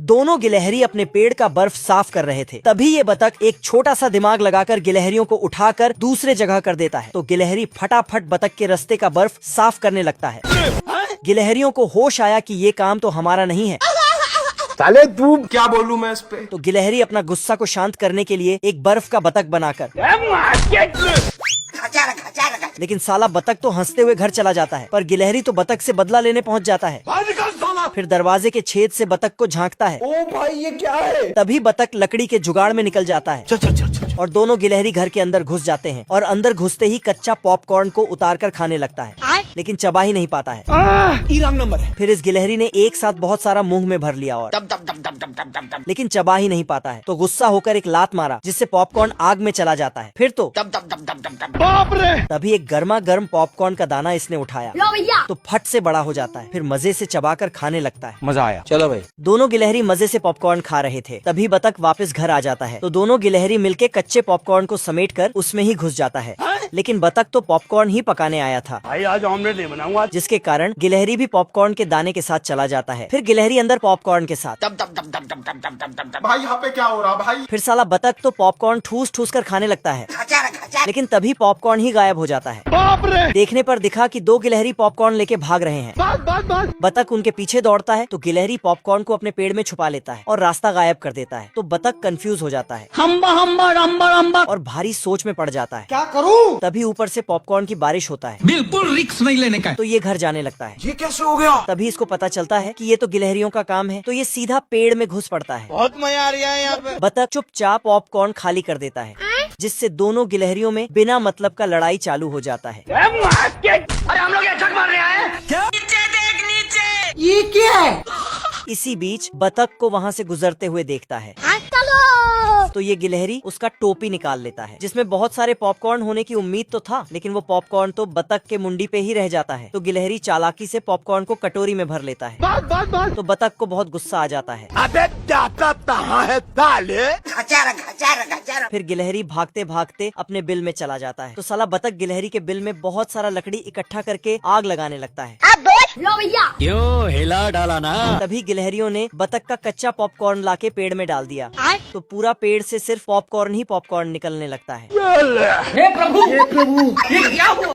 दोनों गिलहरी अपने पेड़ का बर्फ साफ कर रहे थे। तभी ये बतख एक छोटा सा दिमाग लगाकर गिलहरियों को उठाकर दूसरे जगह कर देता है। तो गिलहरी फटाफट बतख के रास्ते का बर्फ साफ करने लगता है। गिलहरियों को होश आया कि ये काम तो हमारा नहीं है। साले तू क्या बोलूं मैं इस पे। तो गिलहरी अपना गुस्सा को शांत करने के लिए एक बर्फ का बतख बनाकर, लेकिन साला बतख तो हंसते हुए घर चला जाता है, पर गिलहरी तो बतख से बदला लेने पहुंच जाता है। फिर दरवाजे के छेद से बतख को झांकता है। ओ भाई ये क्या है। तभी बतख लकड़ी के जुगाड़ में निकल जाता है। और दोनों गिलहरी घर के अंदर घुस जाते हैं और अंदर घुसते ही कच्चा पॉपकॉर्न को उतारकर खाने लगता है, लेकिन चबा ही नहीं पाता है। नंबर है। फिर इस गिलहरी ने एक साथ बहुत सारा मुंह में भर लिया और लेकिन चबा ही नहीं पाता है। तो गुस्सा होकर एक लात मारा, जिससे पॉपकॉर्न आग में चला जाता है। फिर तो बाप रे। तभी एक गर्मा गर्म पॉपकॉर्न का दाना इसने उठाया तो फट से बड़ा हो जाता है। फिर मजे से चबाकर खाने लगता है। मजा आया। चलो भाई। दोनों गिलहरी मजे से पॉपकॉर्न खा रहे थे। तभी बतख वापस घर आ जाता है। तो दोनों गिलहरी मिलके कच्चे पॉपकॉर्न को समेटकर उसमें ही घुस जाता है। लेकिन बतख तो पॉपकॉर्न ही पकाने आया था भाई, आज ऑमलेट नहीं बनाऊंगा। जिसके कारण गिलहरी भी पॉपकॉर्न के दाने के साथ चला जाता है। फिर गिलहरी अंदर पॉपकॉर्न के साथ। भाई यहाँ पे क्या हो रहा भाई। फिर साला बतख तो पॉपकॉर्न ठूस ठूस कर खाने लगता है, लेकिन तभी पॉपकॉर्न ही गायब हो जाता है। बाप रे। देखने पर दिखा कि दो गिलहरी पॉपकॉर्न लेके भाग रहे हैं। बतख उनके पीछे दौड़ता है तो गिलहरी पॉपकॉर्न को अपने पेड़ में छुपा लेता है और रास्ता गायब कर देता है। तो बतख कंफ्यूज हो जाता है और भारी सोच में पड़ जाता है। क्या करूं? तभी ऊपर से पॉपकॉर्न की बारिश होता है। बिल्कुल रिस्क नहीं लेने का। तो ये घर जाने लगता है। ये कैसे हो गया? तभी इसको पता चलता है कि ये तो गिलहरियों का काम है। तो ये सीधा पेड़ में घुस पड़ता है। बहुत मजा आ रहा है यहाँ पे। बतख चुपचाप पॉपकॉर्न खाली कर देता है, जिससे दोनों गिलहरियों में बिना मतलब का लड़ाई चालू हो जाता है। अरे हम लोग ये झक मार रहे हैं। नीचे देख नीचे। ये क्या है? इसी बीच बतख को वहाँ से गुजरते हुए देखता है। तो ये गिलहरी उसका टोपी निकाल लेता है, जिसमें बहुत सारे पॉपकॉर्न होने की उम्मीद तो था, लेकिन वो पॉपकॉर्न तो बतख के मुंडी पे ही रह जाता है। तो गिलहरी चालाकी से पॉपकॉर्न को कटोरी में भर लेता है। तो बतख को बहुत गुस्सा आ जाता है। अबे जाता कहाँ है साले? फिर गिलहरी भागते भागते अपने बिल में चला जाता है। तो साला बतख गिलहरी के बिल में बहुत सारा लकड़ी इकट्ठा करके आग लगाने लगता है। क्यों हिला डाला ना। तभी गिलहरियों ने बतख का कच्चा पॉपकॉर्न लाके पेड़ में डाल दिया। तो पूरा पेड़ से सिर्फ पॉपकॉर्न ही पॉपकॉर्न निकलने लगता है। हे प्रभु ये क्या हुआ।